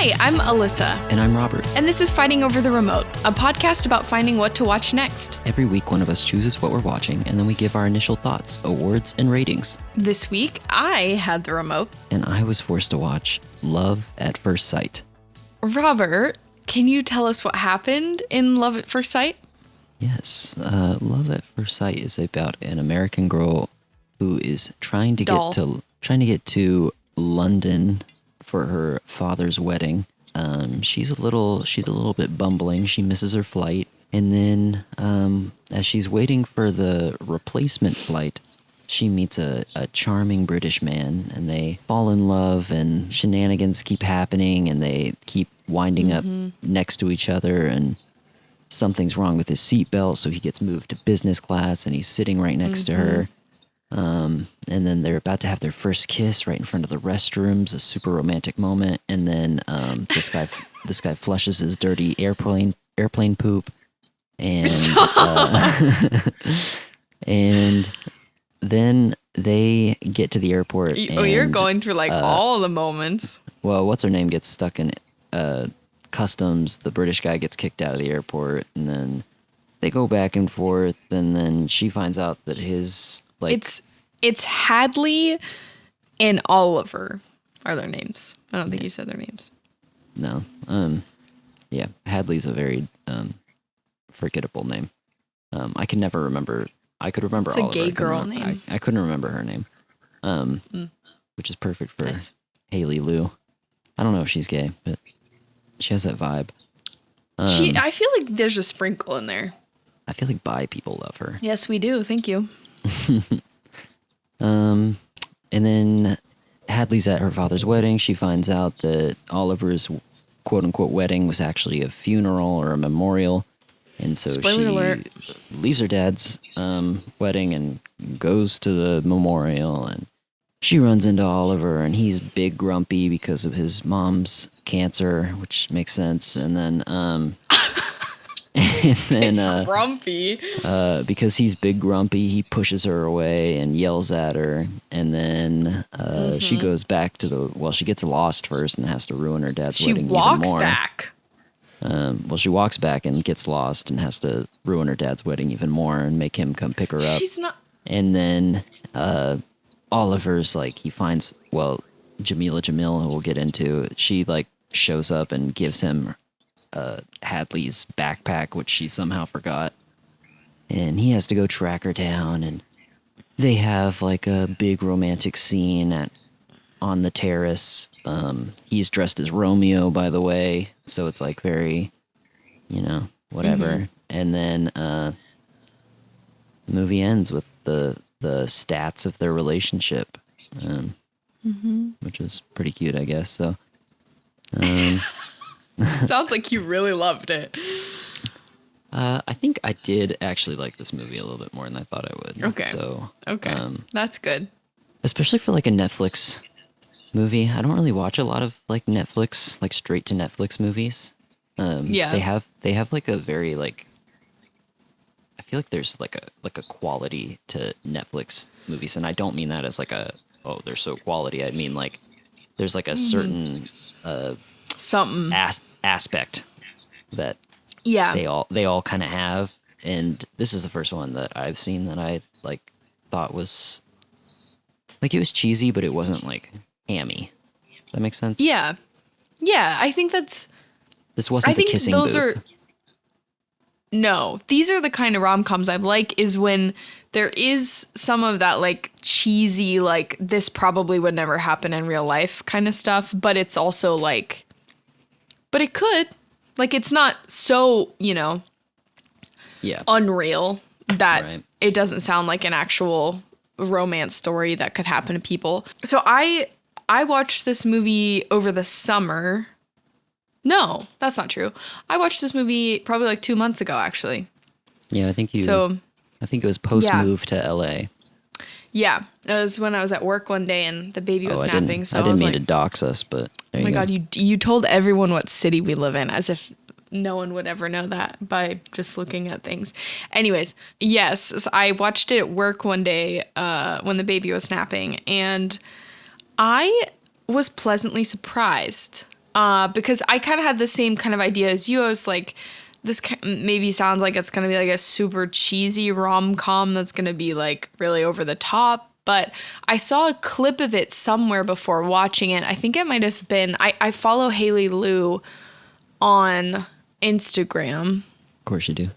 Hi, I'm Elissa. And I'm Robert. And this is Fighting Over the Remote, a podcast about finding what to watch next. Every week, one of us chooses what we're watching, and then we give our initial thoughts, awards, and ratings. This week, I had the remote. And I was forced to watch Love at First Sight. Robert, can you tell us what happened in Love at First Sight? Yes, Love at First Sight is about an American girl who is trying to get to London for her father's wedding. She's a little bit bumbling. She misses her flight, and then as she's waiting for the replacement flight, she meets a charming British man, and they fall in love, and shenanigans keep happening, and they keep winding up next to each other, and something's wrong with his seatbelt, so he gets moved to business class, and he's sitting right next to her. And then they're about to have their first kiss right in front of the restrooms, a super romantic moment. And then this guy flushes his dirty airplane poop, and and then they get to the airport. You're going through all the moments. Well, what's her name gets stuck in customs. The British guy gets kicked out of the airport, and then they go back and forth. And then she finds out that his It's Hadley and Oliver are their names. I don't think you said their names. No. Yeah, Hadley's a very forgettable name. I can never remember. I could remember Oliver. It's a gay girl name. I couldn't remember her name. Which is perfect for Haley Lou. I don't know if she's gay, but she has that vibe. I feel like there's a sprinkle in there. I feel like bi people love her. Yes, we do. Thank you. And then Hadley's at her father's wedding. She finds out that Oliver's quote unquote wedding was actually a funeral or a memorial. And so Spoiler alert. Leaves her dad's wedding and goes to the memorial, and she runs into Oliver, and he's big grumpy because of his mom's cancer, which makes sense. And then grumpy. Because he's big grumpy, he pushes her away and yells at her, and then she goes back to she gets lost first and has to ruin her dad's wedding even more. She walks back. She walks back and gets lost and has to ruin her dad's wedding even more and make him come pick her up. She's not. And then Oliver's he finds Jamila Jamil, who we'll get into. She shows up and gives him Hadley's backpack, which she somehow forgot, and he has to go track her down, and they have a big romantic scene on the terrace. He's dressed as Romeo, by the way, so it's very whatever. And then the movie ends with the stats of their relationship, which is pretty cute, I guess. So Sounds like you really loved it. I think I did actually like this movie a little bit more than I thought I would. Okay. So that's good. Especially for a Netflix movie. I don't really watch a lot of Netflix, straight to Netflix movies. Yeah. They have a very I feel like there's a quality to Netflix movies, and I don't mean that as they're so quality. I mean there's a certain something aspect that they all kind of have, and this is the first one that I've seen that I thought was it was cheesy, but it wasn't hammy. Does that make sense? Yeah, I think this wasn't the kissing booth. No, these are the kind of rom-coms I like, is when there is some of that cheesy this probably would never happen in real life kind of stuff, but it's also but it could. It's not so, unreal that it doesn't sound like an actual romance story that could happen to people. So I watched this movie over the summer. No, that's not true. I watched this movie probably 2 months ago, actually. Yeah, I think it was post-move to LA. Yeah, it was when I was at work one day and the baby was napping. I didn't mean to dox us, but oh my God, you told everyone what city we live in, as if no one would ever know that by just looking at things. Anyways, yes, so I watched it at work one day when the baby was napping, and I was pleasantly surprised because I kind of had the same kind of idea as you. I was like, this maybe sounds like it's going to be like a super cheesy rom-com that's going to be like really over the top. But I saw a clip of it somewhere before watching it. I think it might have been, I follow Haley Lu on Instagram. Of course you do.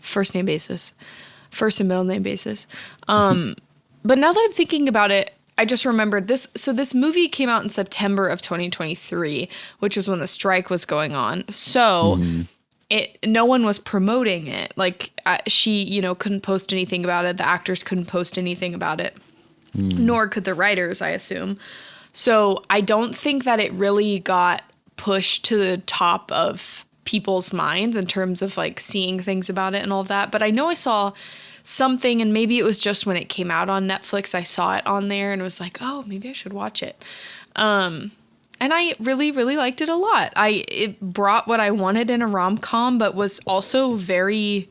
First and middle name basis. But now that I'm thinking about it, I just remembered this. So this movie came out in September of 2023, which was when the strike was going on. So no one was promoting it. Like she, couldn't post anything about it. The actors couldn't post anything about it, nor could the writers, I assume. So I don't think that it really got pushed to the top of people's minds in terms of like seeing things about it and all of that. But I know I saw something, and maybe it was just when it came out on Netflix, I saw it on there and was like, oh, maybe I should watch it. And I really, really liked it a lot. It brought what I wanted in a rom-com, but was also very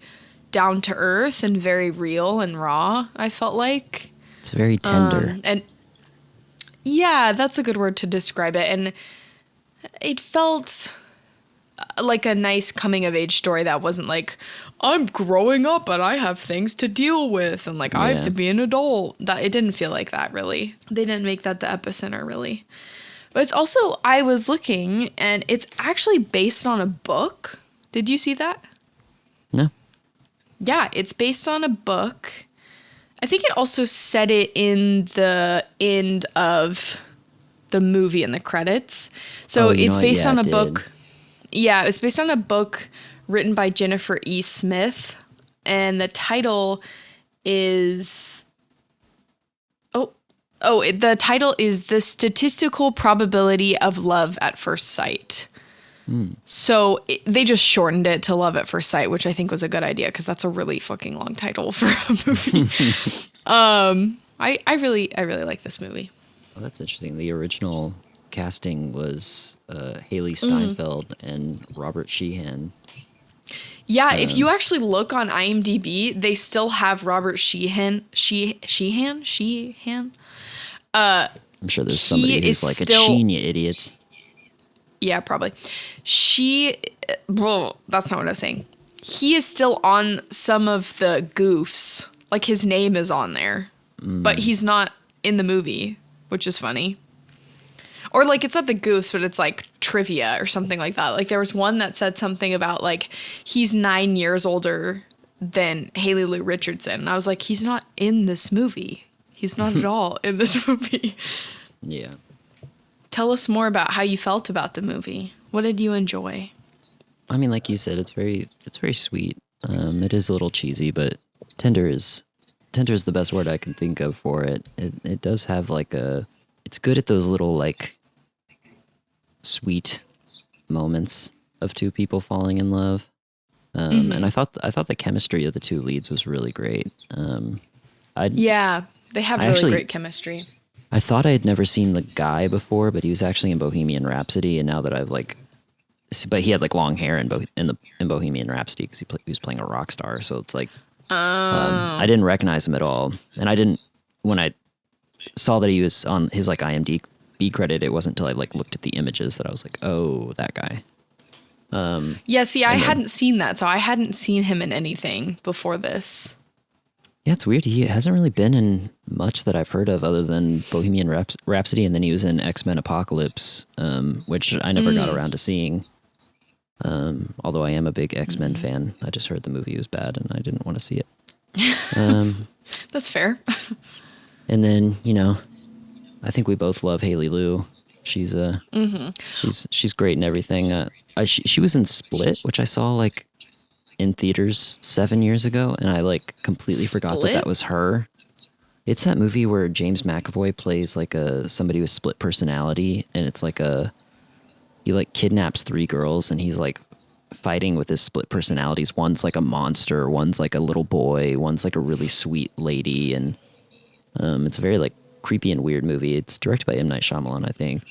down to earth and very real and raw, I felt like. It's very tender. And yeah, that's a good word to describe it. And it felt like a nice coming of age story that wasn't like, I'm growing up and I have things to deal with and like I have to be an adult. That it didn't feel like that, really. They didn't make that the epicenter, really. But it's also, I was looking, and it's actually based on a book. Did you see that? No. Yeah, it's based on a book. I think it also said it in the end of the movie in the credits. So it's based on a book. Yeah, it was based on a book written by Jennifer E. Smith. And the title is... the title is The Statistical Probability of Love at First Sight. So they just shortened it to Love at First Sight, which I think was a good idea because that's a really fucking long title for a movie. I really like this movie. Well, that's interesting. The original casting was Haley Steinfeld and Robert Sheehan. Yeah, if you actually look on IMDb, they still have Robert Sheehan. I'm sure there's somebody who's like a Sheen, you idiots. Yeah, probably. Well, that's not what I was saying. He is still on some of the goofs. Like his name is on there, but he's not in the movie, which is funny. Or like it's not the goofs, but it's like trivia or something like that. Like there was one that said something about like he's 9 years older than Haley Lu Richardson. And I was like, he's not in this movie. He's not at all in this movie. Yeah. Tell us more about how you felt about the movie. What did you enjoy? I mean, like you said, it's very sweet. It is a little cheesy, but tender is the best word I can think of for it. It does have like it's good at those little like sweet moments of two people falling in love. And I thought the chemistry of the two leads was really great. They have really great chemistry. I thought I had never seen the guy before, but he was actually in Bohemian Rhapsody, and now that I've but he had like long hair in Bohemian Rhapsody because he was playing a rock star, so it's like I didn't recognize him at all, and when I saw that he was on his like IMDb credit, it wasn't until I like looked at the images that I was like, oh, that guy. I hadn't seen that, so I hadn't seen him in anything before this. Yeah, it's weird. He hasn't really been in much that I've heard of other than Bohemian Rhapsody, and then he was in X-Men Apocalypse, which I never got around to seeing. Although I am a big X-Men fan. I just heard the movie was bad, and I didn't want to see it. That's fair. And then, I think we both love Haley Lu. She's she's great in everything. She was in Split, which I saw like in theaters 7 years ago, and I like completely forgot that was her. It's that movie where James McAvoy plays like somebody with split personality, and it's like he like kidnaps 3 girls, and he's like fighting with his split personalities. One's like a monster, one's like a little boy, one's like a really sweet lady, and it's a very like creepy and weird movie. It's directed by M. Night Shyamalan, I think.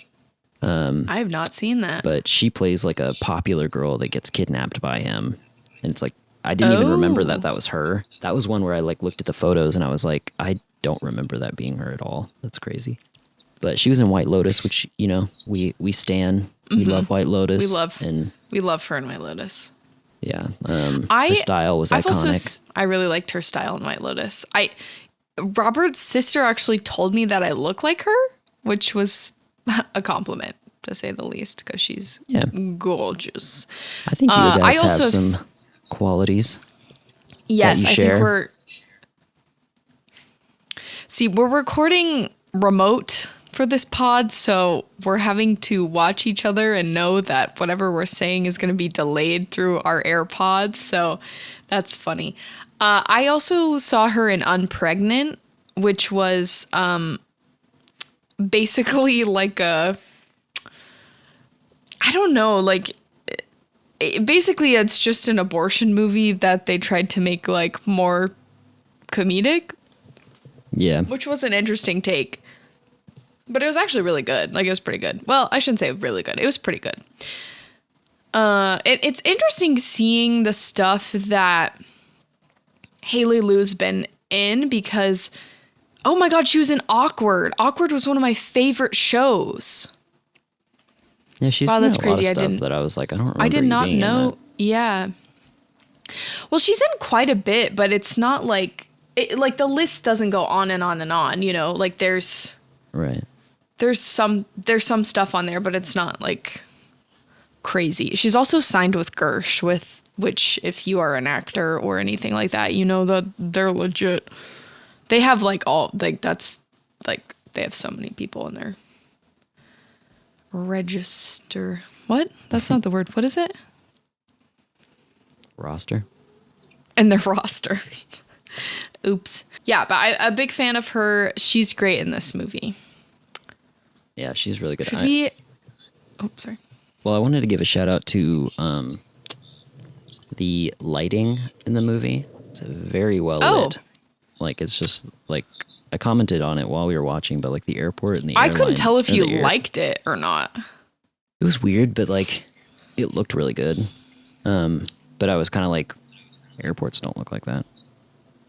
I have not seen that. But she plays like a popular girl that gets kidnapped by him. And it's like, I didn't even remember that was her. That was one where I like looked at the photos and I was like, I don't remember that being her at all. That's crazy. But she was in White Lotus, which, we stan. We love White Lotus. We love her in White Lotus. Yeah. Her style was iconic. I really liked her style in White Lotus. Robert's sister actually told me that I look like her, which was a compliment, to say the least, because she's gorgeous. I think you guys have some qualities. Yes, that you share. We're recording remote for this pod, so we're having to watch each other and know that whatever we're saying is going to be delayed through our AirPods, so that's funny. I also saw her in Unpregnant, which was basically like I don't know, like basically it's just an abortion movie that they tried to make like more comedic. Yeah. Which was an interesting take. But it was actually really good. Like, it was pretty good. Well, I shouldn't say really good. It was pretty good. It's interesting seeing the stuff that Haley Lu's been in because, oh my God, she was in Awkward. Awkward was one of my favorite shows. Yeah, she's been in a lot of stuff that I was like, I don't remember. I did not know. That. Yeah. Well, she's in quite a bit, but it's not like, the list doesn't go on and on and on, you know? Like, there's some stuff on there, but it's not like crazy. She's also signed with Gersh, which if you are an actor or anything like that, you know that they're legit. They have they have so many people in their register. What? That's not the word. What is it? Roster. And their roster. Oops. Yeah, but I'm a big fan of her. She's great in this movie. Yeah, she's really good. Oh, sorry. Well, I wanted to give a shout out to the lighting in the movie. It's very well lit. Like, it's just like I commented on it while we were watching, but like the airport and the I couldn't tell if you liked it or not. It was weird, but like it looked really good. But I was kind of like, airports don't look like that.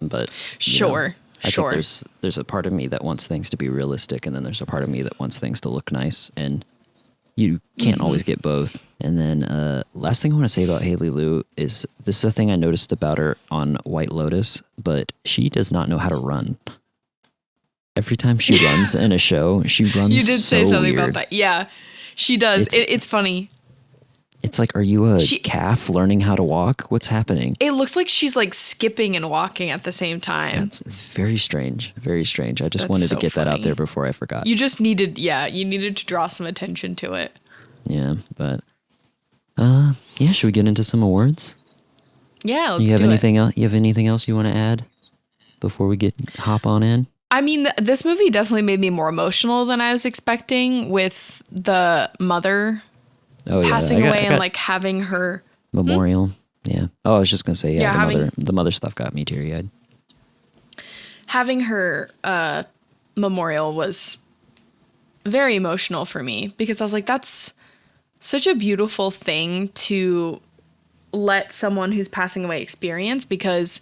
But sure. I think there's a part of me that wants things to be realistic, and then there's a part of me that wants things to look nice, and you can't always get both. And then last thing I want to say about Haley Lu is this is a thing I noticed about her on White Lotus, but she does not know how to run. Every time she runs in a show, she runs. You did say something weird. About that. Yeah, she does. It's funny. It's like, are you a calf learning how to walk? What's happening? It looks like she's like skipping and walking at the same time. That's very strange. Very strange. I just wanted to get that out there before I forgot. You just needed, you needed to draw some attention to it. Yeah, but should we get into some awards? Yeah, let's do it. You have anything else you want to add before we hop on in? I mean, this movie definitely made me more emotional than I was expecting with the mother passing away and like having her memorial. Yeah. Oh, I was just gonna say, the mother stuff got me teary-eyed. Having her memorial was very emotional for me because I was like, that's such a beautiful thing to let someone who's passing away experience because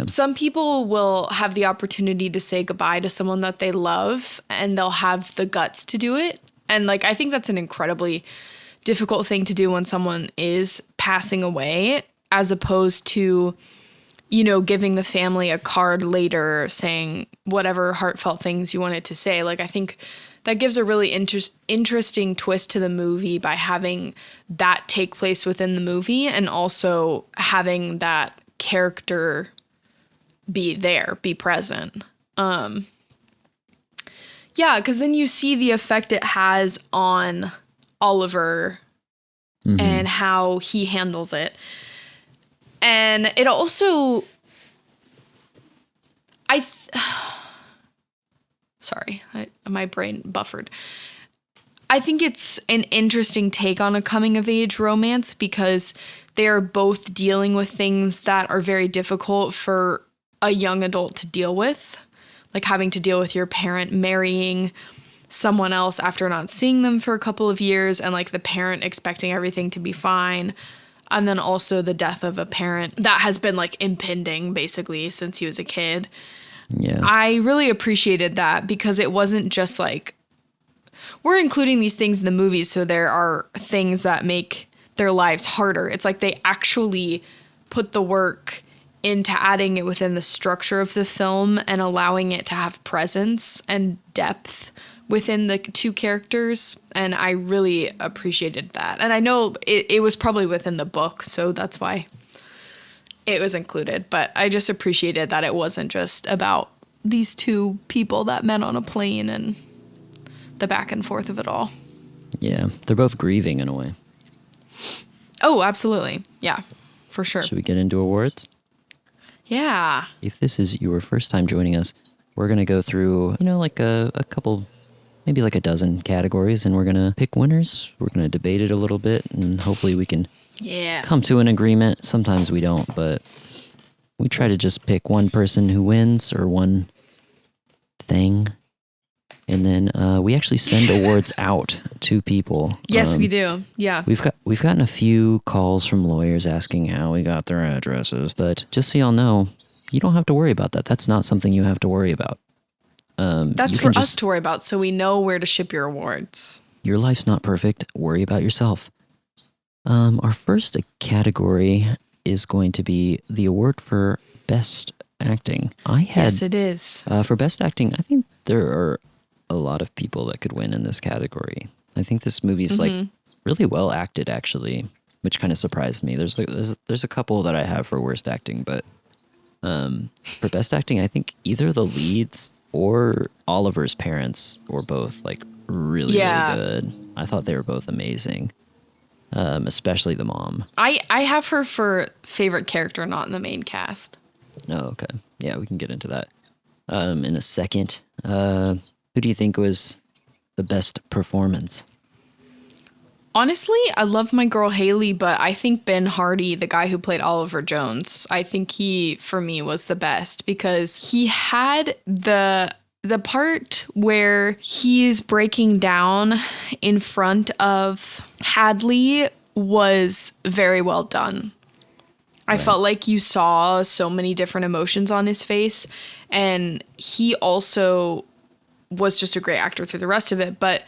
some people will have the opportunity to say goodbye to someone that they love and they'll have the guts to do it. And like, I think that's an incredibly difficult thing to do when someone is passing away, as opposed to, giving the family a card later saying whatever heartfelt things you wanted to say. Like, I think that gives a really interesting twist to the movie by having that take place within the movie and also having that character be present. Yeah, because then you see the effect it has on Oliver and how he handles it. And it also... Sorry, my brain buffered. I think it's an interesting take on a coming-of-age romance because they are both dealing with things that are very difficult for a young adult to deal with. Like having to deal with your parent marrying someone else after not seeing them for a couple of years and like the parent expecting everything to be fine. And then also the death of a parent that has been like impending basically since he was a kid. Yeah. I really appreciated that because it wasn't just like, we're including these things in the movies, so there are things that make their lives harder. It's like they actually put the work into adding it within the structure of the film and allowing it to have presence and depth within the two characters. And I really appreciated that. And I know it was probably within the book, so that's why it was included. But I just appreciated that it wasn't just about these two people that met on a plane and the back and forth of it all. Yeah, they're both grieving in a way. Oh, absolutely. Yeah, for sure. Should we get into awards? Yeah. If this is your first time joining us, we're going to go through, like a couple, maybe like a dozen categories, and we're going to pick winners. We're going to debate it a little bit, and hopefully we can come to an agreement. Sometimes we don't, but we try to just pick one person who wins or one thing. And then we actually send awards out to people. Yes, we do. Yeah. We've gotten a few calls from lawyers asking how we got their addresses, but just so y'all know, you don't have to worry about that. That's not something you have to worry about. That's for us to worry about, so we know where to ship your awards. Your life's not perfect. Worry about yourself. Our first category is going to be the award for Best Acting. Yes, it is. For Best Acting, I think there are a lot of people that could win in this category. I think this movie's like really well acted, actually, which kind of surprised me. There's a couple that I have for worst acting, but for Best Acting, I think either the leads or Oliver's parents were both like really good. I thought they were both amazing. Especially the mom. I have her for favorite character, not in the main cast. Oh, okay. Yeah, we can get into that in a second. Who do you think was the best performance? Honestly, I love my girl Haley, but I think Ben Hardy, the guy who played Oliver Jones, I think he, for me, was the best because he had the part where he's breaking down in front of Hadley was very well done. I felt like you saw so many different emotions on his face, and he also was just a great actor through the rest of it. But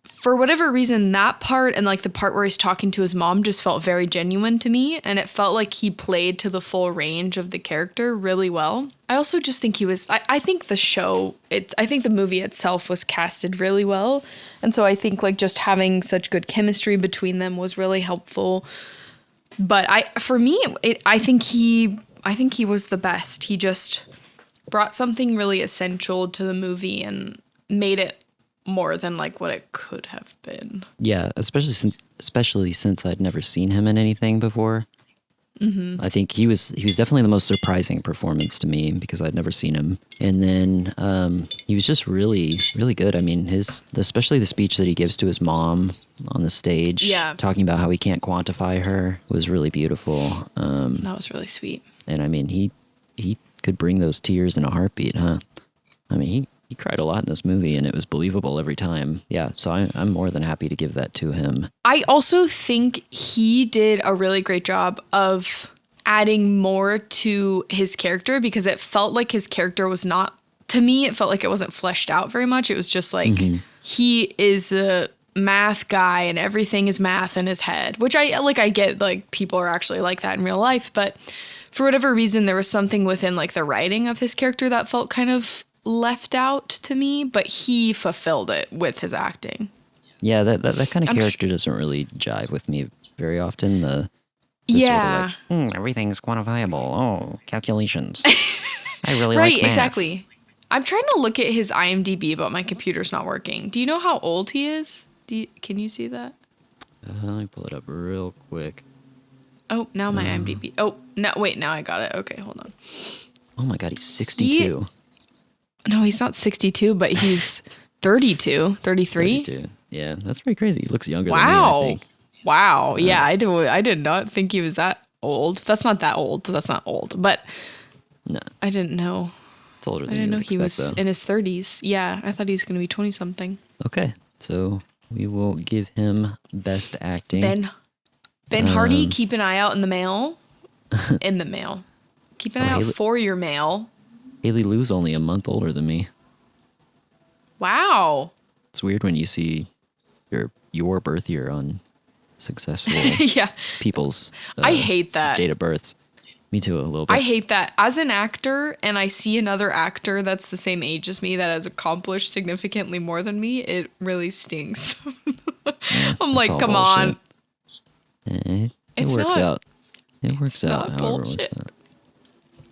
for whatever reason, that part and like the part where he's talking to his mom just felt very genuine to me, and it felt like he played to the full range of the character really well. I also just think he was, I think the movie itself was casted really well, and so I think like just having such good chemistry between them was really helpful. But I think he was the best. He just brought something really essential to the movie and made it more than like what it could have been. Yeah, especially since I'd never seen him in anything before. Mm-hmm. I think he was definitely the most surprising performance to me because I'd never seen him. And then he was just really, really good. I mean, especially the speech that he gives to his mom on the stage, talking about how he can't quantify her, was really beautiful. That was really sweet. And I mean, he could bring those tears in a heartbeat, huh? I mean, he cried a lot in this movie, and it was believable every time. Yeah, so I'm more than happy to give that to him. I also think he did a really great job of adding more to his character because it felt like his character was not, to me, it felt like it wasn't fleshed out very much. It was just like, he is a math guy and everything is math in his head, which I get like people are actually like that in real life, but for whatever reason, there was something within like the writing of his character that felt kind of left out to me, but he fulfilled it with his acting. Yeah, that kind of character doesn't really jive with me very often. The sort of like, everything's quantifiable. Oh, calculations. I really like math. Exactly. I'm trying to look at his IMDb, but my computer's not working. Do you know how old he is? Can you see that? Let me pull it up real quick. Oh, now my IMDb. Oh, no, wait, now I got it. Okay, hold on. Oh my God, he's 62. No, he's not 62, but he's 32, 33. 32. Yeah, that's pretty crazy. He looks younger than me, I think. Wow. Yeah, I did not think he was that old. That's not that old. That's not old, but no, I didn't know. It's older than I didn't know he was in his 30s. Yeah, I thought he was going to be 20-something. Okay, so we will give him Best Acting. Ben Hardy, keep an eye out in the mail. In the mail. Keep an eye out for your mail. Haley Lou's only a month older than me. Wow. It's weird when you see your birth year on successful yeah. people's I hate that. date of births. Me too, a little bit. I hate that. As an actor, and I see another actor that's the same age as me that has accomplished significantly more than me, it really stings. Yeah, I'm like, come bullshit. on. It It's works not- out. It works out. not However, it bullshit. works out.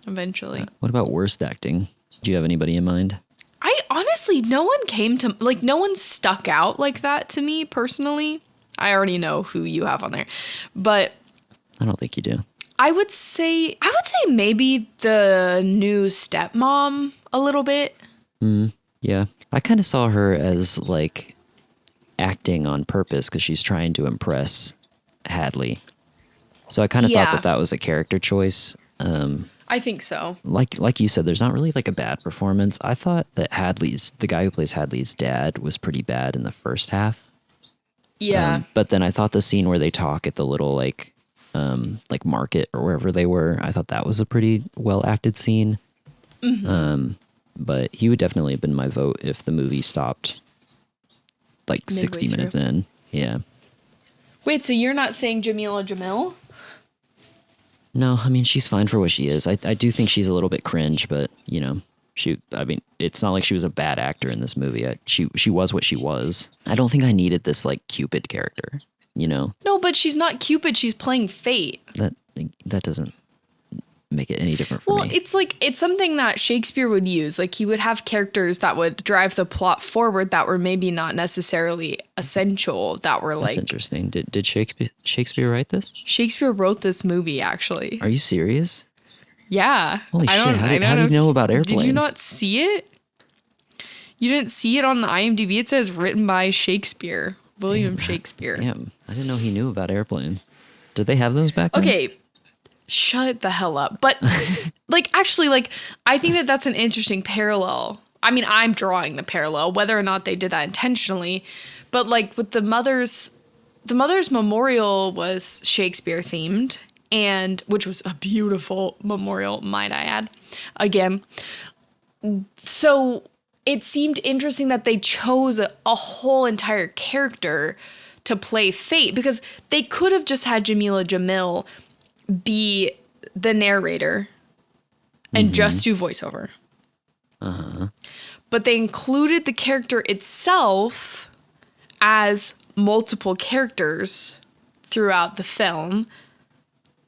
Eventually. What about worst acting? Do you have anybody in mind? I honestly, no one came to, like, no one stuck out like that to me personally. I already know who you have on there. But I don't think you do. I would say maybe the new stepmom a little bit. Yeah. I kind of saw her as like acting on purpose because she's trying to impress Hadley. So I kind of Yeah. thought that was a character choice. I think so. Like you said, there's not really like a bad performance. I thought that the guy who plays Hadley's dad was pretty bad in the first half. Yeah. But then I thought the scene where they talk at the little like market or wherever they were, I thought that was a pretty well acted scene. But he would definitely have been my vote if the movie stopped like Midway 60 minutes through. in. Yeah. Wait, so you're not saying Jamila Jamil? No, I mean, she's fine for what she is. I do think she's a little bit cringe, but you know, it's not like she was a bad actor in this movie. She was what she was. I don't think I needed this like Cupid character, you know? No, but she's not Cupid. She's playing Fate. That doesn't make it any different for Well, me. it's something that Shakespeare would use. Like, he would have characters that would drive the plot forward that were maybe not necessarily essential, that were That's like... interesting. Did Shakespeare write this? Shakespeare wrote this movie, actually. Are you serious? Yeah. Holy shit, how do you know about airplanes? Did you not see it? You didn't see it on the IMDb? It says written by Shakespeare. William Shakespeare. Damn, I didn't know he knew about airplanes. Did they have those back then? Okay, shut the hell up. But, actually, I think that that's an interesting parallel. I mean, I'm drawing the parallel, whether or not they did that intentionally. But, with the mother's memorial was Shakespeare themed, and which was a beautiful memorial, might I add. Again, so it seemed interesting that they chose a whole entire character to play Fate, because they could have just had Jamila Jamil be the narrator and just do voiceover. But they included the character itself as multiple characters throughout the film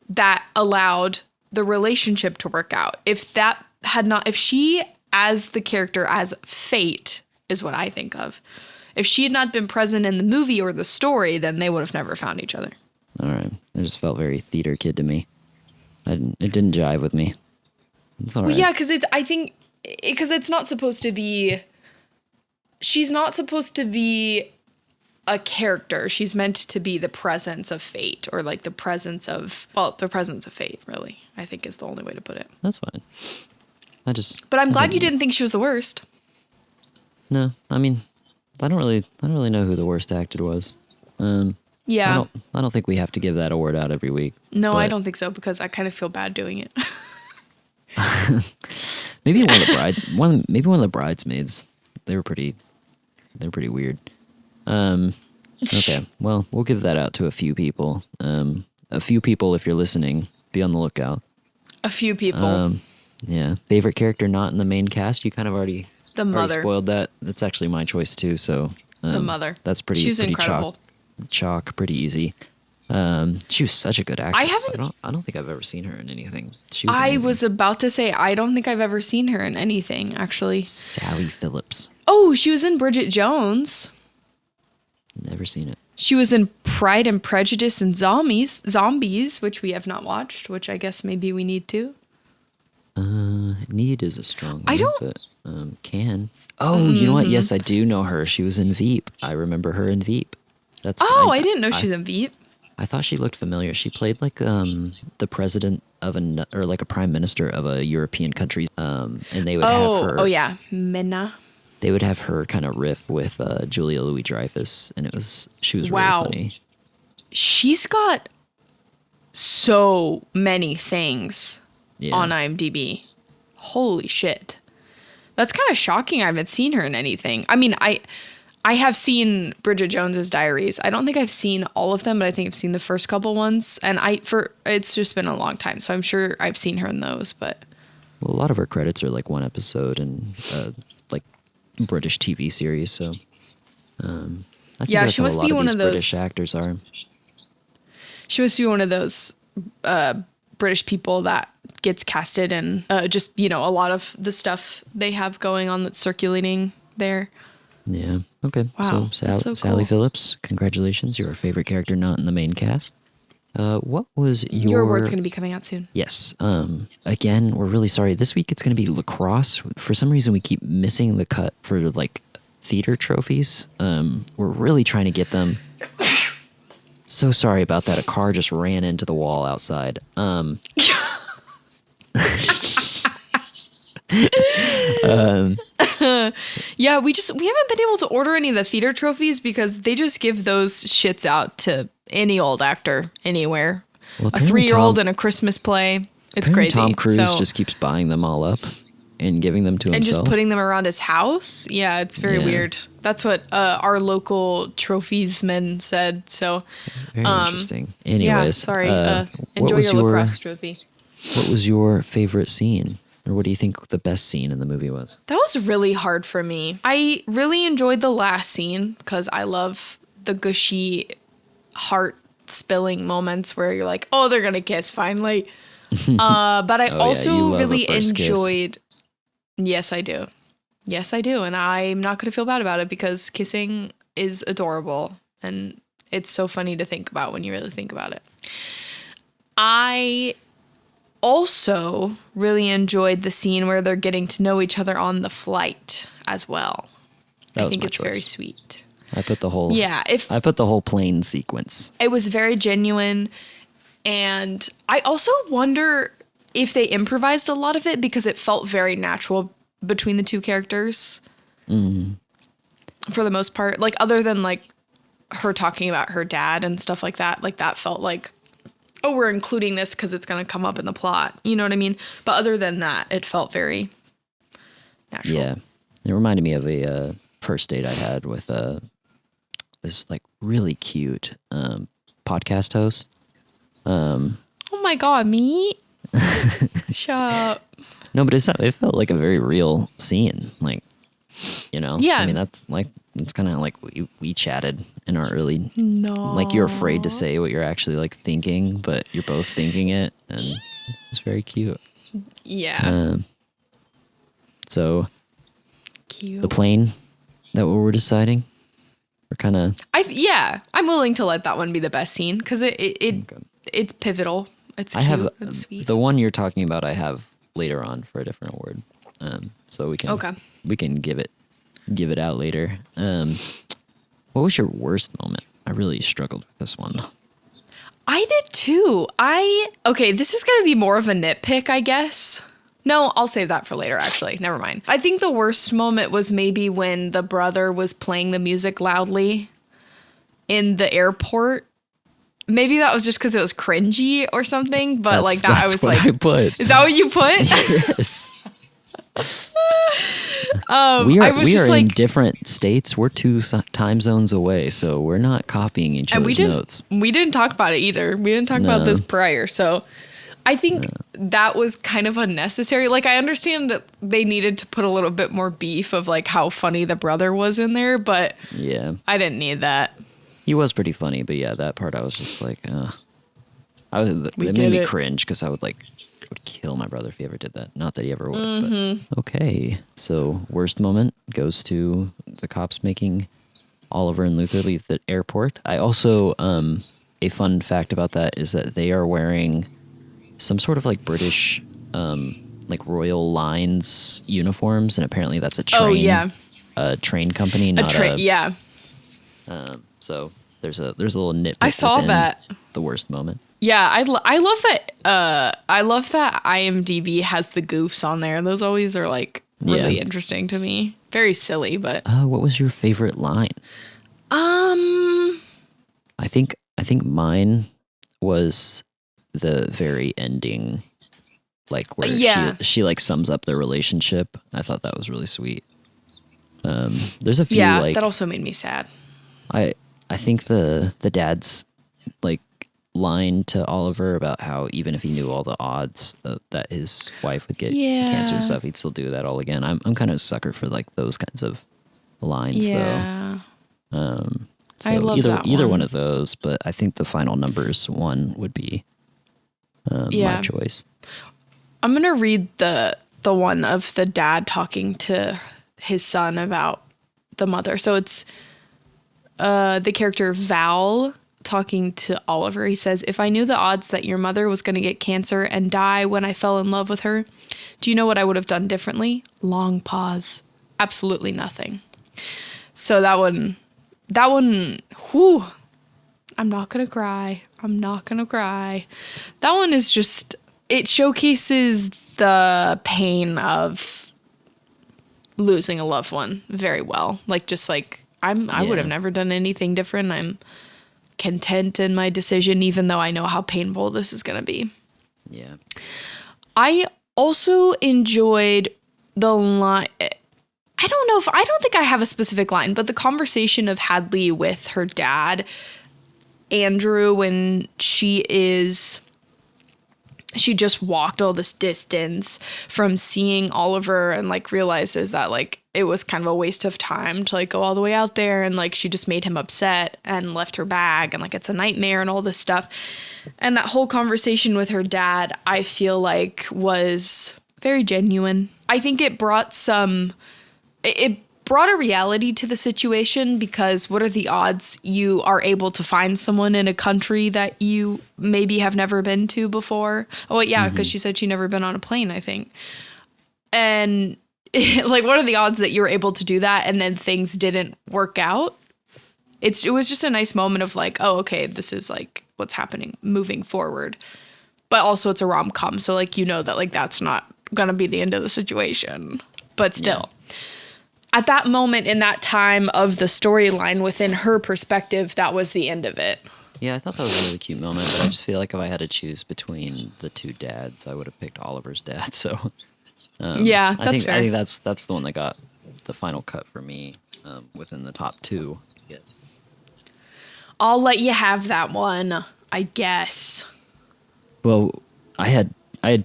that allowed the relationship to work out. If she as the character as Fate is what I think of. If she had not been present in the movie or the story, then they would have never found each other. All right. It just felt very theater kid to me. It didn't jive with me. It's all right. Well, yeah, because it's not supposed to be... She's not supposed to be a character. She's meant to be the presence of Fate, or the presence of Fate, really, I think is the only way to put it. That's fine. But I'm glad you didn't think she was the worst. No, I mean, I don't really know who the worst actor was. Yeah. I don't think we have to give that award out every week. No, I don't think so, because I kind of feel bad doing it. Maybe one of the bridesmaids. They were pretty weird. Okay, well, we'll give that out to a few people. A few people, if you're listening, be on the lookout. A few people. Yeah. Favorite character not in the main cast? You kind of already spoiled that. That's actually my choice too. So the mother. That's pretty. She was pretty incredible. Chalk, pretty easy. She was such a good actress. I don't think I've ever seen her in anything. I was about to say, I don't think I've ever seen her in anything, actually. Sally Phillips. Oh, she was in Bridget Jones. Never seen it. She was in Pride and Prejudice and Zombies, which we have not watched, which I guess maybe we need to. Need is a strong word, but can. Oh, Mm-hmm. you know what? Yes, I do know her. She was in Veep. I remember her in Veep. I didn't know she was in Veep. I thought she looked familiar. She played the president of a prime minister of a European country. And they would have her. Oh yeah, Minna. They would have her kind of riff with Julia Louis-Dreyfus, and she was really funny. She's got so many things on IMDb. Holy shit. That's kind of shocking I haven't seen her in anything. I mean, I have seen Bridget Jones's Diaries. I don't think I've seen all of them, but I think I've seen the first couple ones. And it's just been a long time, so I'm sure I've seen her in those. But well, a lot of her credits are like one episode and like British TV series. So I think that's she how must a lot be of one these of those. British actors are. She must be one of those British people that gets casted in just a lot of the stuff they have going on that's circulating there. Yeah. Okay. Wow, So, so Sally cool. Phillips, congratulations. You're our favorite character not in the main cast. What was Your award's going to be coming out soon. Yes. Again, we're really sorry. This week it's going to be lacrosse. For some reason, we keep missing the cut for like theater trophies. We're really trying to get them. So sorry about that. A car just ran into the wall outside. Yeah, we haven't been able to order any of the theater trophies because they just give those shits out to any old actor anywhere. Well, a 3-year-old in a Christmas play. It's crazy. Tom Cruise just keeps buying them all up and giving them to and himself. just putting them around his house. Yeah, it's very weird. That's what our local trophiesman said. So very interesting. Anyways, yeah, sorry. Enjoy your lacrosse trophy. What was your favorite scene? Or what do you think the best scene in the movie was? That was really hard for me. I really enjoyed the last scene because I love the gushy, heart-spilling moments where you're like, oh, they're going to kiss finally. But I also really enjoyed... Kiss. Yes, I do. Yes, I do. And I'm not going to feel bad about it because kissing is adorable. And it's so funny to think about when you really think about it. I also really enjoyed the scene where they're getting to know each other on the flight as well. I think it's very sweet. I put the whole plane sequence. It was very genuine, and I also wonder if they improvised a lot of it because it felt very natural between the two characters. Mm-hmm. For the most part, like other than like her talking about her dad and stuff like that felt like, oh, we're including this because it's going to come up in the plot. You know what I mean? But other than that, it felt very natural. Yeah. It reminded me of a first date I had with this like really cute podcast host. Oh my God, me? Shut up. No, but it felt like a very real scene. Like, Yeah. I mean, that's like, it's kind of like we chatted in our early, like you're afraid to say what you're actually like thinking, but you're both thinking it, and it's very cute. Yeah. So cute. The plane, that what we're deciding? We're kind of. I'm willing to let that one be the best scene because it's pivotal. It's cute. It's sweet. The one you're talking about. I have later on for a different award. So we can give it out later. What was your worst moment? I really struggled with this one. I did too. This is going to be more of a nitpick, I guess. No, I'll save that for later, actually. Never mind. I think the worst moment was maybe when the brother was playing the music loudly in the airport. Maybe that was just because it was cringy or something, but that's I was what like, I put. Is that what you put? Yes. We are in different states. We're 2 time zones away, so we're not copying each other's notes. We didn't talk about it either. We didn't talk about this prior, so I think that was kind of unnecessary. Like, I understand that they needed to put a little bit more beef of like how funny the brother was in there, but yeah, I didn't need that. He was pretty funny, but yeah, that part I was just like, it made me cringe because I would kill my brother if he ever did that. Not that he ever would. But. Okay, so worst moment goes to the cops making Oliver and Luther leave the airport. I also, a fun fact about that is that they are wearing some sort of like British, like Royal Lines uniforms, and apparently that's a train. Oh yeah, a train company, not yeah. So there's a little nitpick. I saw that. The worst moment. Yeah, I love that. I love that IMDb has the goofs on there. Those always are like really interesting to me. Very silly, but. What was your favorite line? I think mine was the very ending, like where she like sums up their relationship. I thought that was really sweet. There's a few like that also made me sad. I think the dad's like line to Oliver about how even if he knew all the odds that his wife would get cancer and stuff, he'd still do that all again. I'm kind of a sucker for like those kinds of lines though. So I love either one of those, but I think the final numbers one would be my choice. I'm gonna read the one of the dad talking to his son about the mother. So it's the character Val talking to Oliver. He says, "If I knew the odds that your mother was going to get cancer and die when I fell in love with her, do you know what I would have done differently?" Long pause. Absolutely nothing. So that one, whew, I'm not going to cry. That one is just, it showcases the pain of losing a loved one very well. Like, just like, I would have never done anything different. I'm content in my decision, even though I know how painful this is going to be. Yeah. I also enjoyed the line. I don't think I have a specific line, but the conversation of Hadley with her dad, Andrew, when she just walked all this distance from seeing Oliver and like realizes that like it was kind of a waste of time to like go all the way out there, and like she just made him upset and left her bag and like it's a nightmare and all this stuff. And that whole conversation with her dad, I feel like was very genuine. I think it brought a reality to the situation, because what are the odds you are able to find someone in a country that you maybe have never been to before? Oh, yeah, because she said she'd never been on a plane, I think. And like, what are the odds that you were able to do that and then things didn't work out? It was just a nice moment of like, oh, okay, this is like what's happening moving forward. But also it's a rom-com, so like, you know that like that's not gonna be the end of the situation. But still. Yeah. At that moment in that time of the storyline, within her perspective, that was the end of it. Yeah, I thought that was a really cute moment, but I just feel like if I had to choose between the two dads, I would have picked Oliver's dad. So yeah, that's fair. I think that's the one that got the final cut for me within the top two. Yes. I'll let you have that one, I guess. Well, I had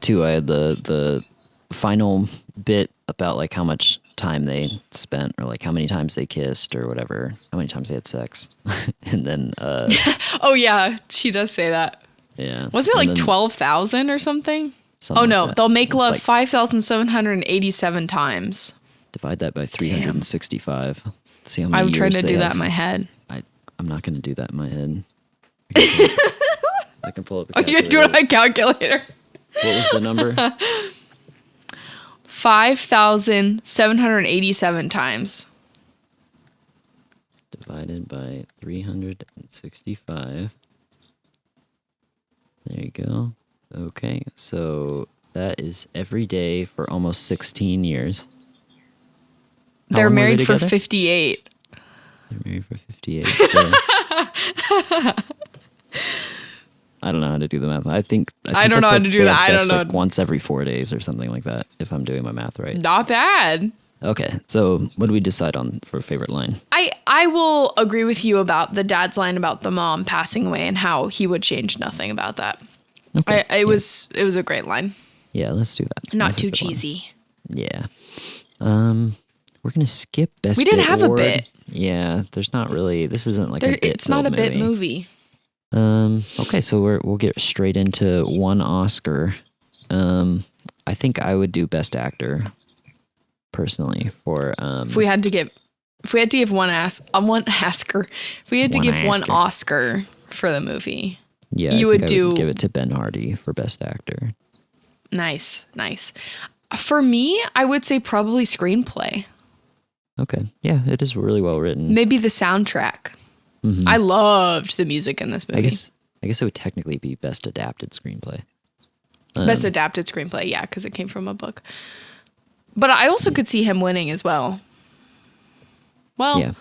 two. I had the final bit about like how much time they spent, or like how many times they kissed, or whatever, how many times they had sex. And then oh yeah, she does say that. Yeah. Wasn't it like 12,000 or something? Oh no, like they'll make love like 5,787 times. Divide that by 365. Damn. See how many I'm years trying to do have. that in my head. I'm not going to do that in my head. I can pull up a calculator. Oh, you're doing a calculator. What was the number? 5,787 times. Divided by 365. There you go. Okay, so that is every day for almost 16 years. They're married for 58. They're married for 58. So I don't know how to do the math. I think I don't know how to do that. I don't know. Like once every 4 days or something like that, if I'm doing my math right. Not bad. Okay, so what do we decide on for favorite line? I will agree with you about the dad's line about the mom passing away and how he would change nothing about that. Okay. It was a great line. Yeah, let's do that. Not too cheesy. Yeah. We're gonna skip best. We didn't have award. A bit. Yeah, there's not really. This isn't like a bit. It's not a bit movie. Okay, so we'll get straight into one Oscar. I think I would do Best Actor personally for. If we had to give one Oscar for the movie. Yeah, I would give it to Ben Hardy for Best Actor. Nice. For me, I would say probably screenplay. Okay, yeah, it is really well written. Maybe the soundtrack. Mm-hmm. I loved the music in this movie. I guess it would technically be Best Adapted Screenplay. Best Adapted Screenplay, yeah, because it came from a book. But I also could see him winning as well. Well, yeah.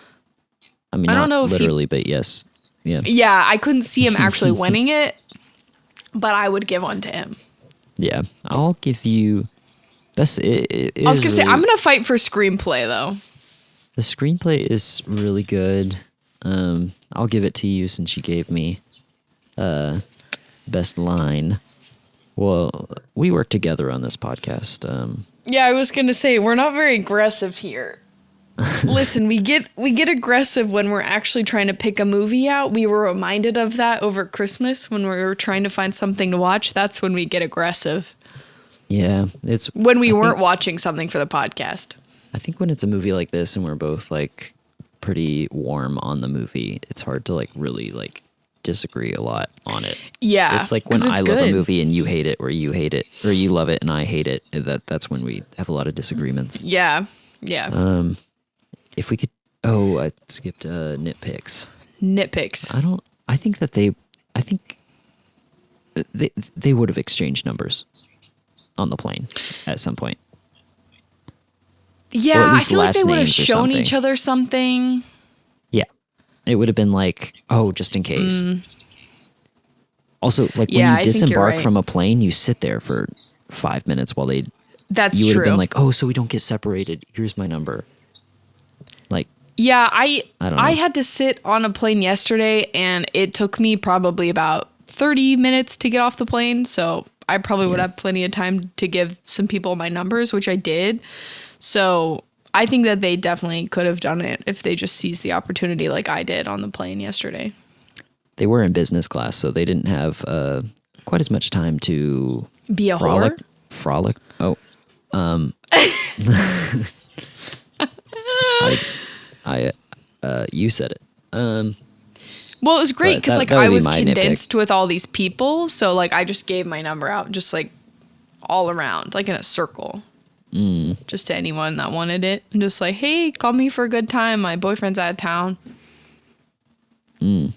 I mean, I don't know if literally, but yes. Yeah. Yeah, I couldn't see him actually winning it, but I would give one to him. Yeah, I'll give you best. I was gonna say I'm gonna fight for screenplay though. The screenplay is really good. I'll give it to you since you gave me best line. Well, we work together on this podcast. Yeah, I was going to say, we're not very aggressive here. Listen, we get aggressive when we're actually trying to pick a movie out. We were reminded of that over Christmas when we were trying to find something to watch. That's when we get aggressive. Yeah, it's when we weren't watching something for the podcast. I think when it's a movie like this and we're both like pretty warm on the movie, it's hard to like really like disagree a lot on it. Yeah. It's like when I love a movie and you hate it, or you hate it, or you love it and I hate it. That's when we have a lot of disagreements. Yeah. Yeah. If we could, I skipped nitpicks. Nitpicks. I think they would have exchanged numbers on the plane at some point. Yeah, I feel like they would have shown each other something. Yeah. It would have been like, just in case. Also, like when you disembark from a plane, you sit there for 5 minutes while they... That's true. You would have been like, so we don't get separated. Here's my number. Like... Yeah, I don't know. I had to sit on a plane yesterday, and it took me probably about 30 minutes to get off the plane, so I probably would have plenty of time to give some people my numbers, which I did. So I think that they definitely could have done it if they just seized the opportunity like I did on the plane yesterday. They were in business class, so they didn't have quite as much time to be a whore. Frolic. Oh, you said it. Well, it was great because like I was condensed with all these people, so like I just gave my number out just like all around, like in a circle. Just to anyone that wanted it. And just like, hey, call me for a good time. My boyfriend's out of town. I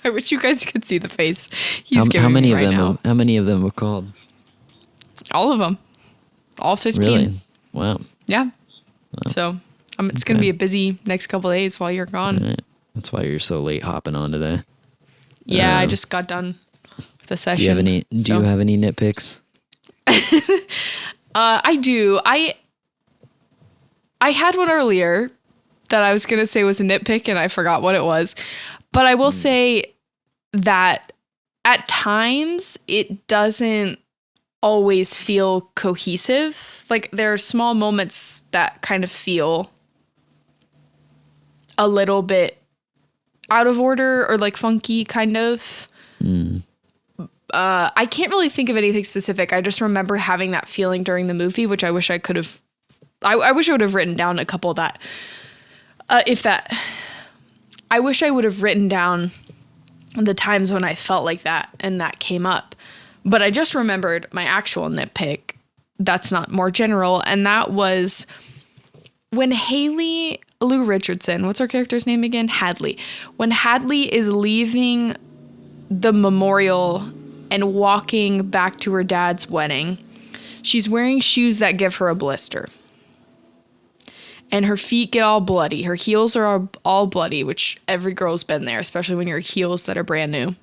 wish you guys could see the face he's giving me right now. How many of them were called? All of them. All 15. Really? Wow. Yeah. Wow. So it's going to be a busy next couple of days while you're gone. Right. That's why you're so late hopping on today. Yeah, I just got done with the session. Do you have any nitpicks? I do. I had one earlier that I was going to say was a nitpick and I forgot what it was. But I will say that at times it doesn't always feel cohesive. Like there are small moments that kind of feel a little bit out of order or like funky kind of. I can't really think of anything specific. I just remember having that feeling during the movie, which I wish I could have. I wish I would have written down a couple of that. I wish I would have written down the times when I felt like that and that came up. But I just remembered my actual nitpick. That's not more general. And that was when Lou Richardson, what's her character's name again? Hadley. When Hadley is leaving the memorial and walking back to her dad's wedding, she's wearing shoes that give her a blister. And her feet get all bloody. Her heels are all bloody, which every girl's been there, especially when you're heels that are brand new.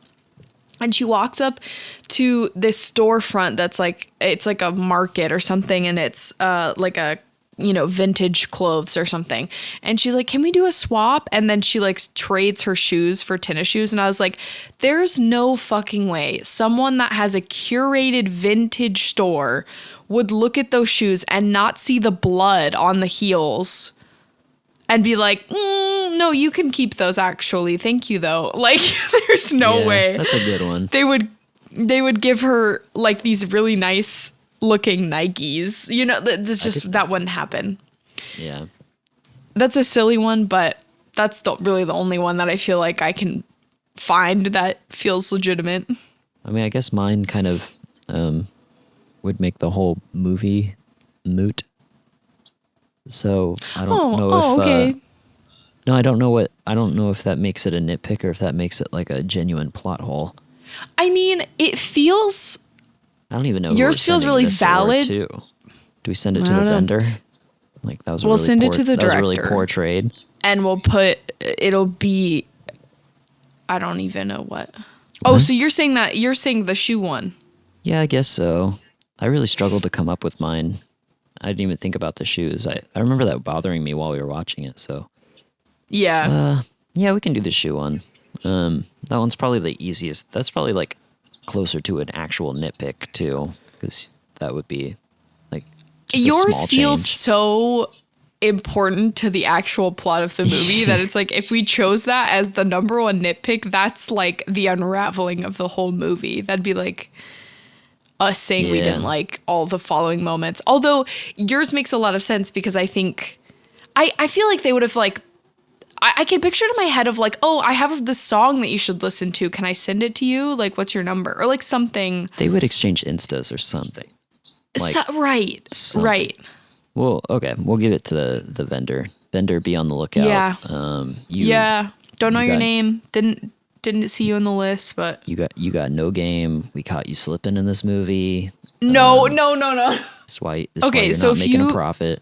And she walks up to this storefront that's like, it's like a market or something, and it's like a, vintage clothes or something. And she's like, can we do a swap? And then she like trades her shoes for tennis shoes. And I was like, there's no fucking way someone that has a curated vintage store would look at those shoes and not see the blood on the heels and be like, no, you can keep those actually. Thank you though. Like there's no way. That's a good one. They would give her like these really nice looking Nikes. It's just that wouldn't happen. Yeah. That's a silly one, but that's really the only one that I feel like I can find that feels legitimate. I mean, I guess mine kind of would make the whole movie moot. So I don't know if okay. No, I don't know if that makes it a nitpick or if that makes it like a genuine plot hole. I mean, it feels, I don't even know. Yours feels really valid. To. Do we send it to the vendor? Like that was we'll send it to the director. That was a really poor trade. And it'll be, I don't even know what. Oh, so you're saying the shoe one? Yeah, I guess so. I really struggled to come up with mine. I didn't even think about the shoes. I remember that bothering me while we were watching it. So Yeah. yeah, we can do the shoe one. That one's probably the easiest. That's probably like closer to an actual nitpick too, because that would be like just a Yours small feels change. so important to the actual plot of the movie that it's like if we chose that as the number one nitpick, that's like the unraveling of the whole movie. That'd be like us saying we didn't like all the following moments. Although yours makes a lot of sense because I think I feel like they would have like I can picture it in my head of like, oh, I have this song that you should listen to. Can I send it to you? Like, what's your number? Or like something. They would exchange Instas or something. Like, right. something. Right. Well, okay, we'll give it to the vendor. Vendor, be on the lookout. Yeah. Don't know your name. Didn't see you on the list, but you got no game. We caught you slipping in this movie. No. That's why you're so not making a profit.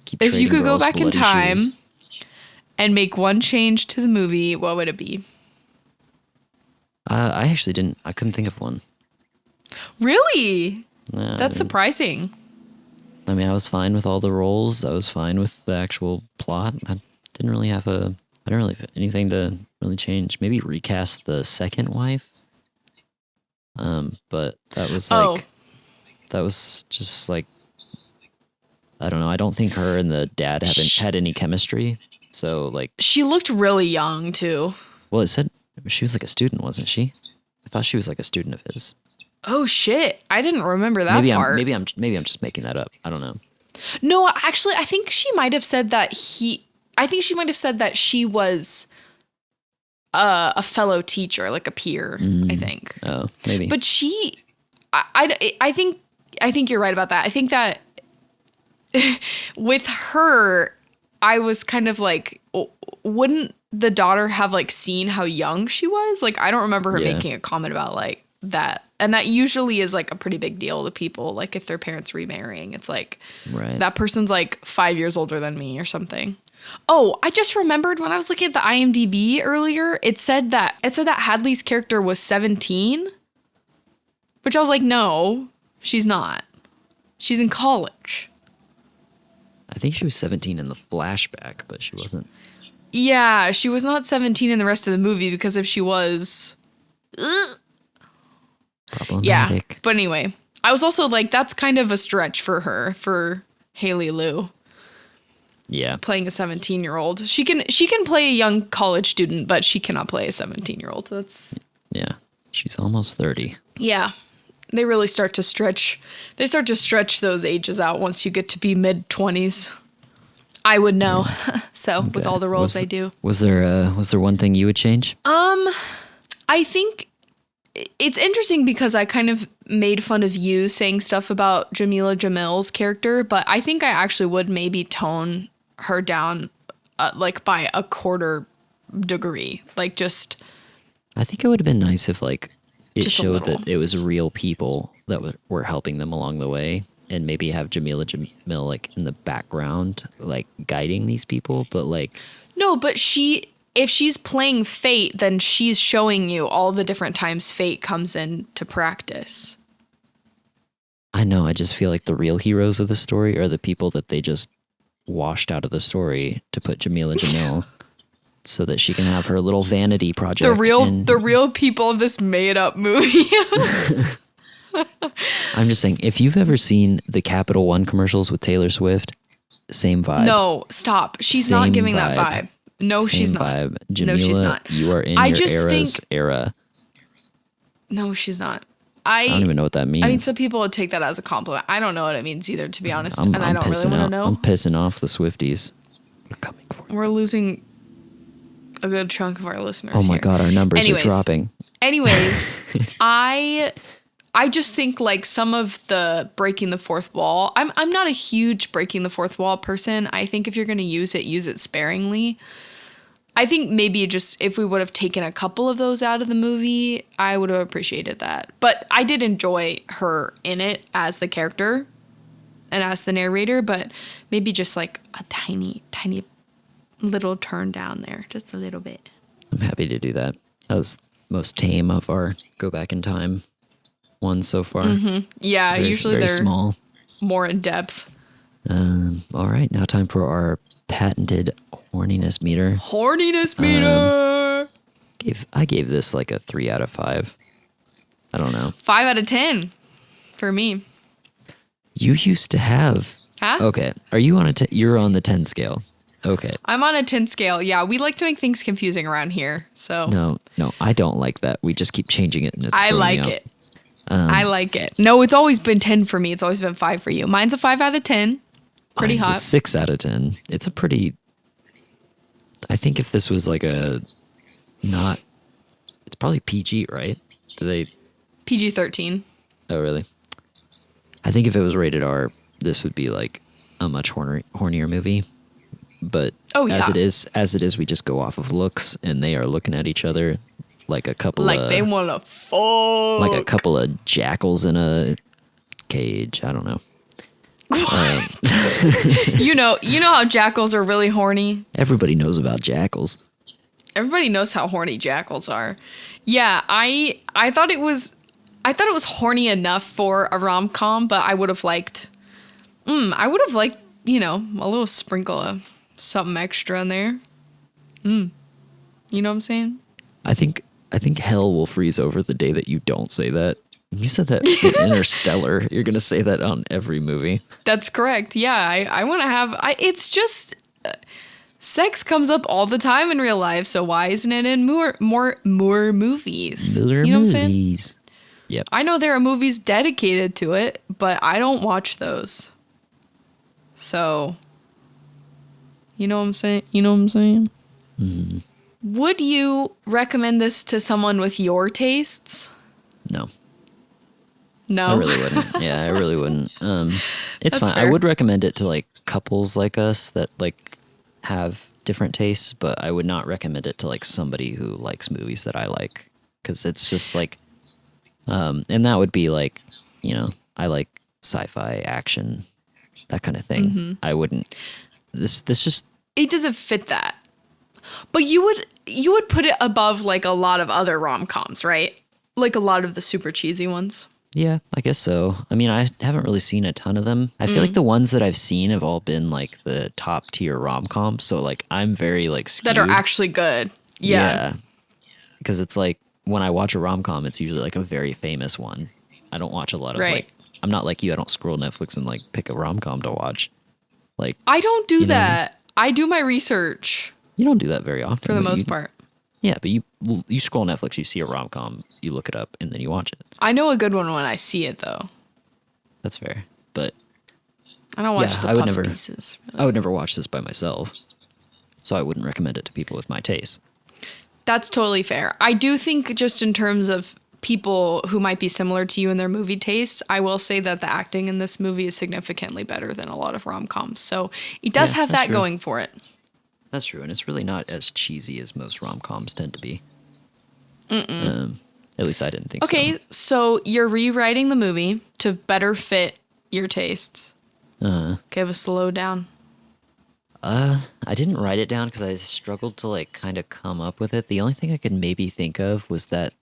Keep if you could go girls back in bloody time shoes. and make one change to the movie, what would it be? I actually didn't. I couldn't think of one. Really? Nah, That's surprising. I mean, I was fine with all the roles. I was fine with the actual plot. I didn't really have anything to really change. Maybe recast the second wife. But that was like, that was just like, I don't know. I don't think her and the dad haven't had any chemistry. So like, she looked really young too. Well, it said she was like a student, wasn't she? I thought she was like a student of his. Oh shit! I didn't remember that part. Maybe I'm just making that up. I don't know. No, actually, I think she might have said that she was a fellow teacher, like a peer. I think. Oh, maybe. But I think you're right about that. I think that with her, I was kind of like, wouldn't the daughter have like seen how young she was? Like, I don't remember her making a comment about like that. And that usually is like a pretty big deal to people. Like if their parents remarrying, it's like, that person's like 5 years older than me or something. Oh, I just remembered when I was looking at the IMDb earlier, it said that Hadley's character was 17, which I was like, no, she's not. She's in college. I think she was 17 in the flashback, but she wasn't. Yeah, she was not 17 in the rest of the movie because if she was... Problematic. Yeah, but anyway, I was also like, that's kind of a stretch for her, for Haley Lu. Yeah. Playing a 17-year-old. She can play a young college student, but she cannot play a 17-year-old. That's... Yeah, she's almost 30. Yeah. They really start to stretch. They start to stretch those ages out once you get to be mid-20s. I would know. Yeah. So, okay. With all the roles I do. Was there one thing you would change? I think it's interesting because I kind of made fun of you saying stuff about Jamila Jamil's character, but I think I actually would maybe tone her down like by a quarter degree. Like just... I think it would have been nice if like it showed that it was real people that were helping them along the way, and maybe have Jamila Jamil like in the background, like guiding these people, but like... No, but if she's playing fate, then she's showing you all the different times fate comes in to practice. I know, I just feel like the real heroes of the story are the people that they just washed out of the story to put Jamila Jamil so that she can have her little vanity project. The real people of this made up movie. I'm just saying, if you've ever seen the Capital One commercials with Taylor Swift, same vibe. No, stop. She's not giving that vibe. No, she's not. Vibe. Jamila, no, she's not. You are in your era. No, she's not. I don't even know what that means. I mean, some people would take that as a compliment. I don't know what it means either, to be honest. And I don't really want to know. I'm pissing off the Swifties. We're coming for you. We're losing a good chunk of our listeners. Oh my God, our numbers are dropping. Anyways, I just think like some of the breaking the fourth wall. I'm not a huge breaking the fourth wall person. I think if you're going to use it sparingly. I think maybe just if we would have taken a couple of those out of the movie, I would have appreciated that. But I did enjoy her in it as the character and as the narrator, but maybe just like a tiny, tiny little turn down there, just a little bit. I'm happy to do that. That was most tame of our go back in time ones so far. Mm-hmm. Yeah, usually very they're small, more in depth. All right, now time for our patented horniness meter. Horniness meter. I gave this like a 3 out of 5. I don't know. 5 out of 10 for me. You used to have. Huh? Okay. Are you on you're on the 10 scale? Okay. I'm on a 10 scale. Yeah, we like to make things confusing around here. So No, I don't like that. We just keep changing it, and it's. I like it. I like it. No, it's always been 10 for me. It's always been 5 for you. Mine's a 5 out of 10. Pretty Mine's hot. A 6 out of 10. It's a pretty. I think if this was like it's probably PG, right? Do they? PG-13. Oh, really? I think if it was rated R, this would be like a much hornier movie. But as it is, we just go off of looks, and they are looking at each other like a couple like they want to fuck. like a couple of jackals in a cage. I don't know. You know how jackals are really horny? Everybody knows about jackals. Everybody knows how horny jackals are. Yeah, I thought it was horny enough for a rom-com, but I would have liked a little sprinkle of something extra in there. You know what I'm saying? I think hell will freeze over the day that you don't say that. You said that in Interstellar. You're going to say that on every movie. That's correct. Yeah, I want to have... it's just... sex comes up all the time in real life, so why isn't it in more movies? You know what I'm saying? Yep. I know there are movies dedicated to it, but I don't watch those. So... You know what I'm saying? Mm-hmm. Would you recommend this to someone with your tastes? No. No. I really wouldn't. Yeah, I really wouldn't. It's That's fine. fair. I would recommend it to like couples like us that like have different tastes, but I would not recommend it to like somebody who likes movies that I like, because it's just like, and that would be like, I like sci-fi, action, that kind of thing. Mm-hmm. I wouldn't. This just. It doesn't fit that. But you would put it above like a lot of other rom-coms, right? Like a lot of the super cheesy ones. Yeah, I guess so. I mean, I haven't really seen a ton of them. I feel like the ones that I've seen have all been like the top tier rom-coms. So like I'm very like skewed. That are actually good. Yeah. Because it's like when I watch a rom-com, it's usually like a very famous one. I don't watch a lot of like, I'm not like you. I don't scroll Netflix and like pick a rom-com to watch. Like I don't do that. I do my research. You don't do that very often. For the most part. Yeah, but you scroll Netflix, you see a rom-com, you look it up, and then you watch it. I know a good one when I see it, though. That's fair, but I don't watch the puff pieces. Really. I would never watch this by myself, so I wouldn't recommend it to people with my taste. That's totally fair. I do think just in terms of people who might be similar to you in their movie tastes, I will say that the acting in this movie is significantly better than a lot of rom-coms. So it does have that going for it. That's true, and it's really not as cheesy as most rom-coms tend to be. At least I didn't think so. Okay, so you're rewriting the movie to better fit your tastes. Give us a lowdown. I didn't write it down because I struggled to like kind of come up with it. The only thing I could maybe think of was that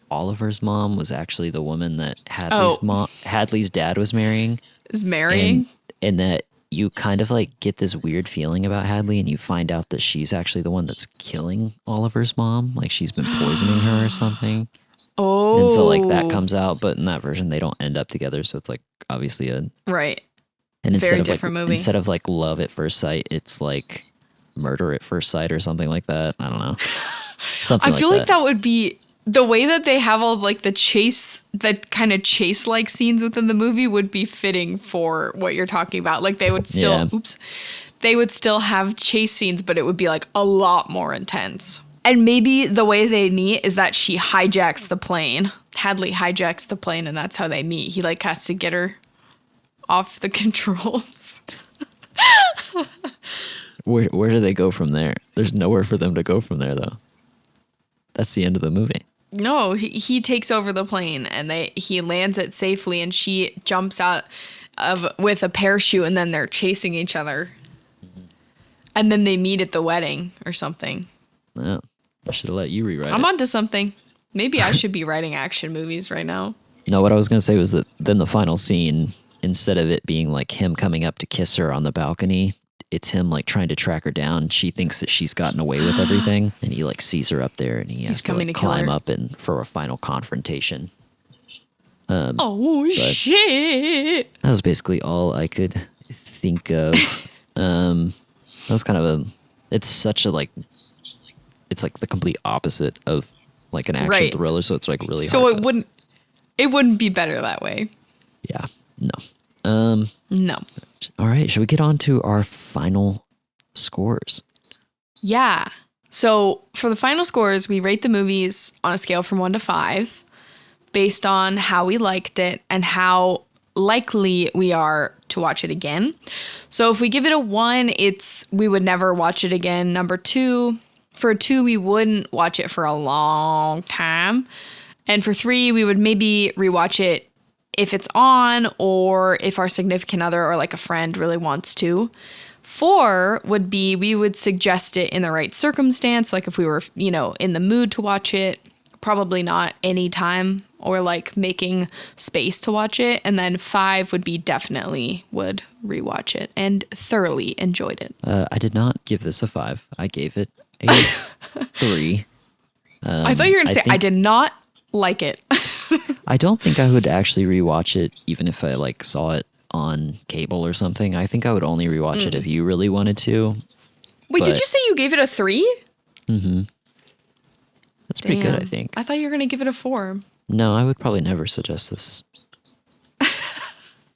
Oliver's mom was actually the woman that Hadley's dad was marrying. Is marrying? And that you kind of like get this weird feeling about Hadley, and you find out that she's actually the one that's killing Oliver's mom. Like she's been poisoning her or something. Oh. And so like that comes out, but in that version they don't end up together. So it's like obviously a right. And very different movie. Instead of like love at first sight, it's like murder at first sight or something like that. I don't know. I feel like that would be the way that they have all like that kind of chase like scenes within the movie would be fitting for what you're talking about. Like they would still, they would still have chase scenes, but it would be like a lot more intense. And maybe the way they meet is that she hijacks the plane. Hadley hijacks the plane, and that's how they meet. He like has to get her off the controls. Where do they go from there? There's nowhere for them to go from there, though. That's the end of the movie. No, he takes over the plane, and he lands it safely, and she jumps out with a parachute, and then they're chasing each other. And then they meet at the wedding or something. Yeah, I should have let you rewrite it. I'm onto something. Maybe I should be writing action movies right now. No, what I was going to say was that then the final scene instead of it being like him coming up to kiss her on the balcony, it's him like trying to track her down. She thinks that she's gotten away with everything, and he like sees her up there, and he has to like climb up and for a final confrontation. Shit! That was basically all I could think of. That was kind of it's like the complete opposite of like an action thriller, so it's like really hard. So it wouldn't be better that way. Yeah. No. No. All right, should we get on to our final scores? Yeah. So for the final scores, we rate the movies on a scale from 1 to 5 based on how we liked it and how likely we are to watch it again. So if we give it a 1, we would never watch it again. Number 2, for a 2, we wouldn't watch it for a long time. And for 3, we would maybe rewatch it if it's on or if our significant other or like a friend really wants to. 4 would be we would suggest it in the right circumstance, like if we were, in the mood to watch it, probably not anytime or like making space to watch it. And then 5 would be definitely would rewatch it and thoroughly enjoyed it. I did not give this a 5. I gave it a 3. I thought you were going to say I did not like it. I don't think I would actually rewatch it even if I like saw it on cable or something. I think I would only rewatch it if you really wanted to. Wait, did you say you gave it a 3? Mm-hmm. That's pretty good, I think. I thought you were going to give it a 4. No, I would probably never suggest this.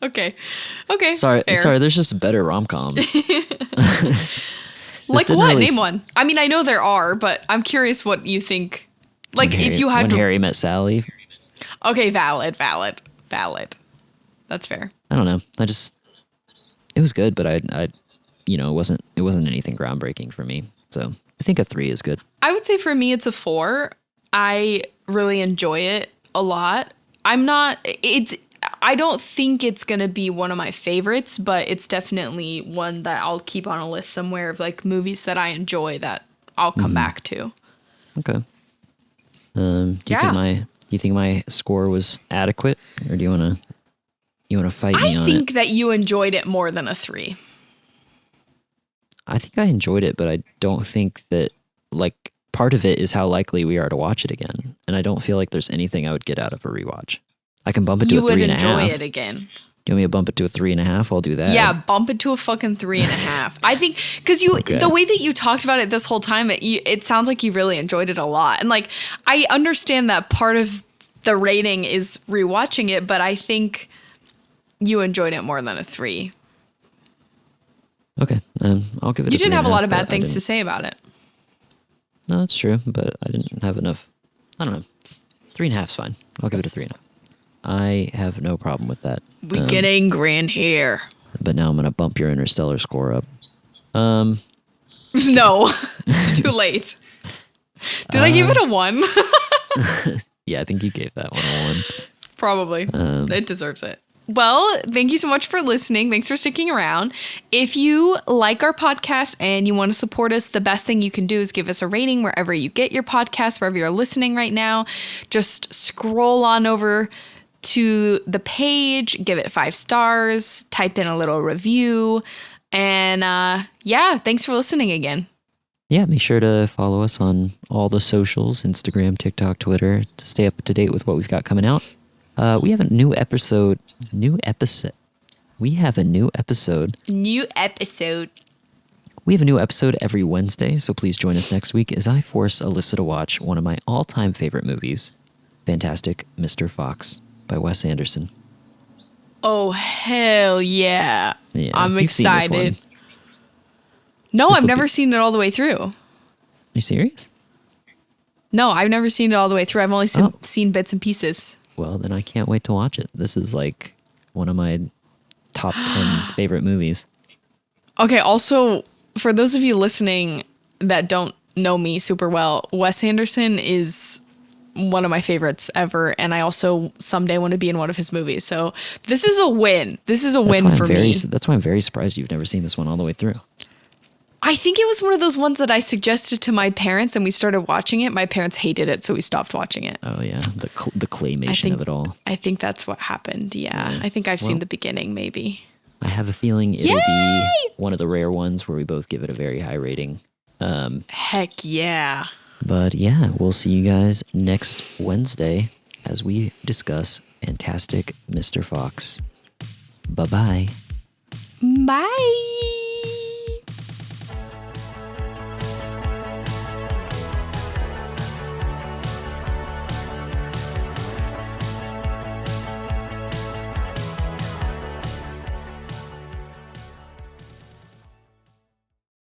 Okay. Sorry, fair. There's just better rom-coms. Like what? Name one. I mean, I know there are, but I'm curious what you think. Like if you had When Harry Met Sally. Okay, valid. That's fair. I don't know. It was good, but it wasn't anything groundbreaking for me. So I think a 3 is good. I would say for me, it's a 4. I really enjoy it a lot. I don't think it's going to be one of my favorites, but it's definitely one that I'll keep on a list somewhere of like movies that I enjoy that I'll come back to. Okay. Do you think my score was adequate, or do you want to fight me on it? I think that you enjoyed it more than a 3. I think I enjoyed it, but I don't think that like part of it is how likely we are to watch it again, and I don't feel like there's anything I would get out of a rewatch. I can bump it to a 3.5. You would enjoy it again. Do you want me to bump it to a 3.5? I'll do that. Yeah, bump it to a fucking 3.5. I think because the way that you talked about it this whole time, it sounds like you really enjoyed it a lot. And like, I understand that part of the rating is rewatching it, but I think you enjoyed it more than a 3. Okay, I'll give it. You didn't have a lot of bad things to say about it. No, it's true, but I didn't have enough. I don't know. 3.5's fine. I'll give it a 3.5. I have no problem with that. We get angry in here. But now I'm going to bump your Interstellar score up. No, it's too late. Did I give it a 1? Yeah, I think you gave that one a 1. Probably. It deserves it. Well, thank you so much for listening. Thanks for sticking around. If you like our podcast and you want to support us, the best thing you can do is give us a rating wherever you get your podcast, wherever you're listening right now. Just scroll on over to the page, give it 5 stars, type in a little review, and thanks for listening again. Yeah, make sure to follow us on all the socials, Instagram, TikTok, Twitter, to stay up to date with what we've got coming out. We have a new episode. We have a new episode every Wednesday, so please join us next week as I force Elissa to watch one of my all-time favorite movies, Fantastic Mr. Fox by Wes Anderson. Oh, hell yeah. I'm excited. No, I've never seen it all the way through. Are you serious? No, I've never seen it all the way through. I've only seen bits and pieces. Well, then I can't wait to watch it. This is like one of my top 10 favorite movies. Okay, also, for those of you listening that don't know me super well, Wes Anderson is one of my favorites ever, and I also someday want to be in one of his movies. So this is a win. This is a win for me. That's why I'm very surprised you've never seen this one all the way through. I think it was one of those ones that I suggested to my parents and we started watching it. My parents hated it, so we stopped watching it. Oh, yeah. The claymation of it all. I think that's what happened. Yeah. I think I've seen the beginning, maybe. I have a feeling it'll be one of the rare ones where we both give it a very high rating. Heck yeah. But yeah, we'll see you guys next Wednesday as we discuss Fantastic Mr. Fox. Bye-bye. Bye.